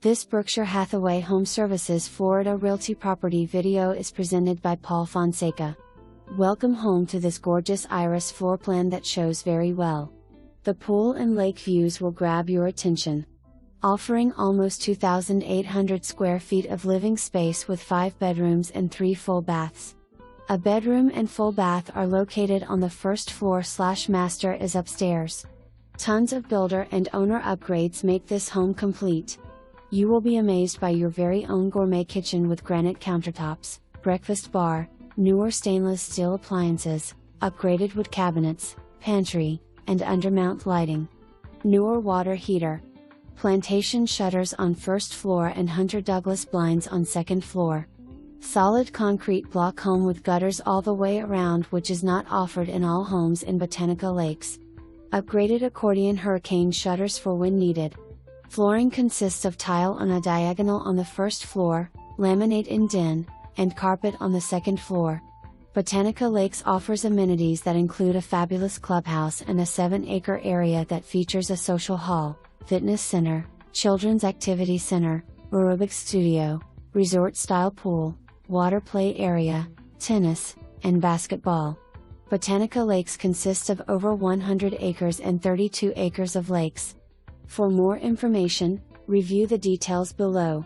This Berkshire Hathaway HomeServices Florida Realty property video is presented by Paul Fonseca. Welcome home to this gorgeous iris floor plan that shows very well. The pool and lake views will grab your attention. Offering almost 2,800 square feet of living space with 5 bedrooms and 3 full baths. A bedroom and full bath are located on the first floor / master is upstairs. Tons of builder and owner upgrades make this home complete. You will be amazed by your very own gourmet kitchen with granite countertops, breakfast bar, newer stainless steel appliances, upgraded wood cabinets, pantry, and undermount lighting. Newer water heater. Plantation shutters on first floor and Hunter Douglas blinds on second floor. Solid concrete block home with gutters all the way around, which is not offered in all homes in Botanica Lakes. Upgraded accordion hurricane shutters for when needed. Flooring consists of tile on a diagonal on the first floor, laminate indent, and carpet on the second floor. Botanica Lakes offers amenities that include a fabulous clubhouse and a 7-acre area that features a social hall, fitness center, children's activity center, aerobics studio, resort-style pool, water play area, tennis, and basketball. Botanica Lakes consists of over 100 acres and 32 acres of lakes. For more information, review the details below.